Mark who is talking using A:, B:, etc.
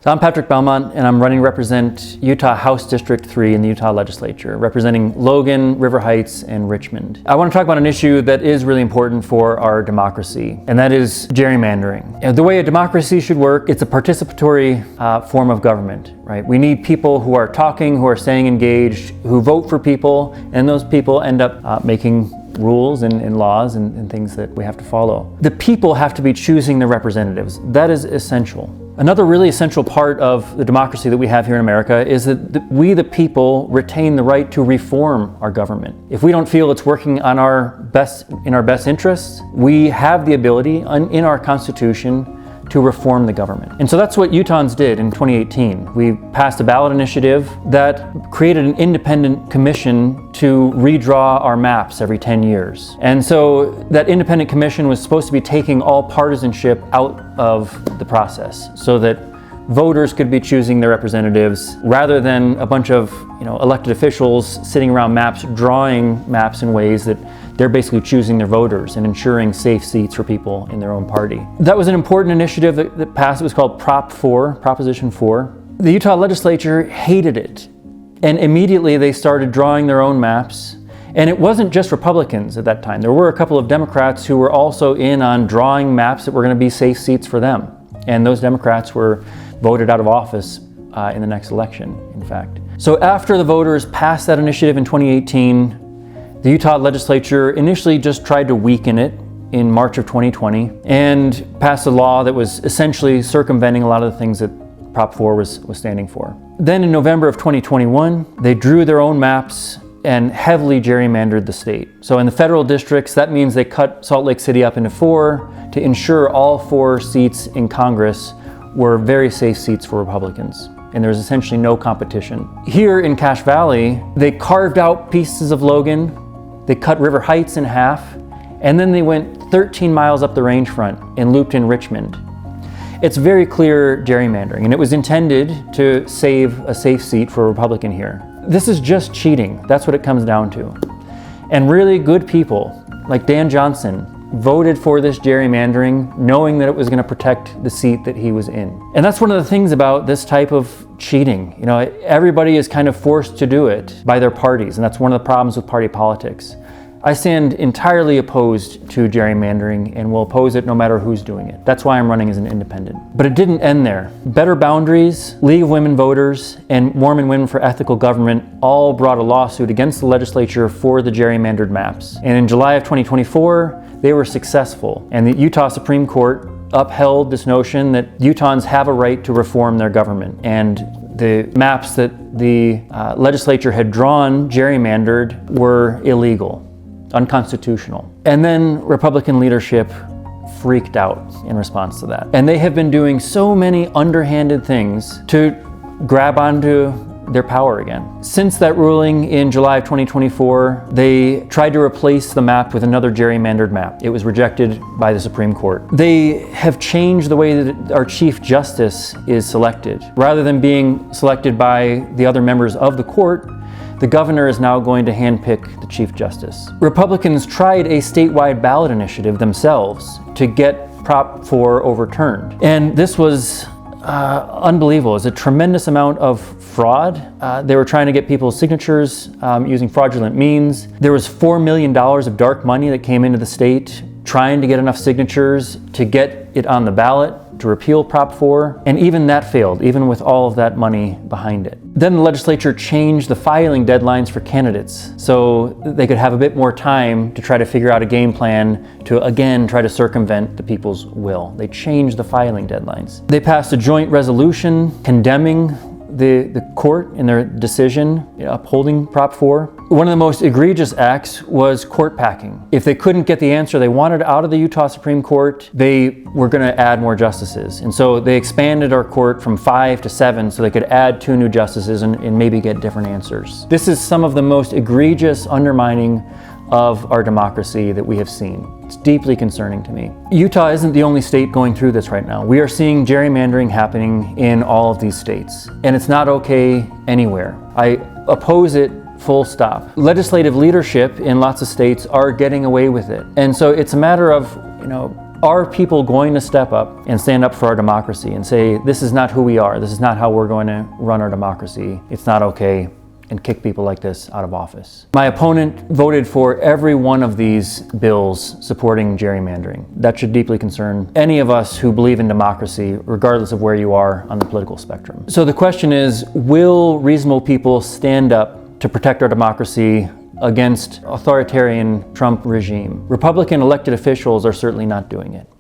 A: I'm Patrick Belmont, and I'm running to represent Utah House District 3 in the Utah Legislature, representing Logan, River Heights, and Richmond. I want to talk about an issue that is really important for our democracy, and that is gerrymandering. The way a democracy should work, it's a participatory form of government, right? We need people who are talking, who are staying engaged, who vote for people, and those people end up making rules and laws and things that we have to follow. The people have to be choosing their representatives. That is essential. Another really essential part of the democracy that we have here in America is that we, the people, retain the right to reform our government. If we don't feel it's working in our best interests, we have the ability in our Constitution to reform the government. And so that's what Utahns did in 2018. We passed a ballot initiative that created an independent commission to redraw our maps every 10 years. And so that independent commission was supposed to be taking all partisanship out of the process so that voters could be choosing their representatives rather than a bunch of elected officials sitting around maps, drawing maps in ways that they're basically choosing their voters and ensuring safe seats for people in their own party. That was an important initiative that passed. It was called Proposition 4. The Utah legislature hated it, and immediately they started drawing their own maps. And it wasn't just Republicans at that time. There were a couple of Democrats who were also in on drawing maps that were going to be safe seats for them. And those Democrats were voted out of office in the next election, in fact. So after the voters passed that initiative in 2018, the Utah legislature initially just tried to weaken it in March of 2020 and passed a law that was essentially circumventing a lot of the things that Prop 4 was standing for. Then in November of 2021, they drew their own maps and heavily gerrymandered the state. So in the federal districts, that means they cut Salt Lake City up into 4 to ensure all 4 seats in Congress were very safe seats for Republicans. And there was essentially no competition. Here in Cache Valley, they carved out pieces of Logan, they cut River Heights in half, and then they went 13 miles up the range front and looped in Richmond. It's very clear gerrymandering, and it was intended to save a safe seat for a Republican here. This is just cheating. That's what it comes down to. And really good people, like Dan Johnson, voted for this gerrymandering knowing that it was going to protect the seat that he was in. And that's one of the things about this type of cheating. Everybody is kind of forced to do it by their parties, and that's one of the problems with party politics. I stand entirely opposed to gerrymandering and will oppose it no matter who's doing it. That's why I'm running as an independent. But it didn't end there. Better Boundaries, League of Women Voters, and Mormon Women for Ethical Government all brought a lawsuit against the legislature for the gerrymandered maps. And in July of 2024, they were successful. And the Utah Supreme Court upheld this notion that Utahns have a right to reform their government. And the maps that the legislature had drawn gerrymandered were illegal, unconstitutional. And then Republican leadership freaked out in response to that. And they have been doing so many underhanded things to grab onto their power again. Since that ruling in July of 2024, they tried to replace the map with another gerrymandered map. It was rejected by the Supreme Court. They have changed the way that our Chief Justice is selected. Rather than being selected by the other members of the court, the governor is now going to handpick the Chief Justice. Republicans tried a statewide ballot initiative themselves to get Prop 4 overturned. And this was unbelievable. It was a tremendous amount of fraud. They were trying to get people's signatures using fraudulent means. There was $4 million of dark money that came into the state trying to get enough signatures to get it on the ballot to repeal Prop 4, and even that failed, even with all of that money behind it. Then the legislature changed the filing deadlines for candidates so they could have a bit more time to try to figure out a game plan to again try to circumvent the people's will. They changed the filing deadlines. They passed a joint resolution condemning the court in their decision upholding Prop 4. One of the most egregious acts was court packing. If they couldn't get the answer they wanted out of the Utah Supreme Court, they were going to add more justices. And so they expanded our court from 5 to 7 so they could add 2 new justices and maybe get different answers. This is some of the most egregious undermining of our democracy that we have seen. It's deeply concerning to me. Utah isn't the only state going through this right now. We are seeing gerrymandering happening in all of these states, and it's not okay anywhere. I oppose it full stop. Legislative leadership in lots of states are getting away with it. And so it's a matter of, Are people going to step up and stand up for our democracy and say, this is not who we are, this is not how we're going to run our democracy, it's not okay, and kick people like this out of office? My opponent voted for every one of these bills supporting gerrymandering. That should deeply concern any of us who believe in democracy, regardless of where you are on the political spectrum. So the question is, will reasonable people stand up to protect our democracy against authoritarian Trump regime? Republican elected officials are certainly not doing it.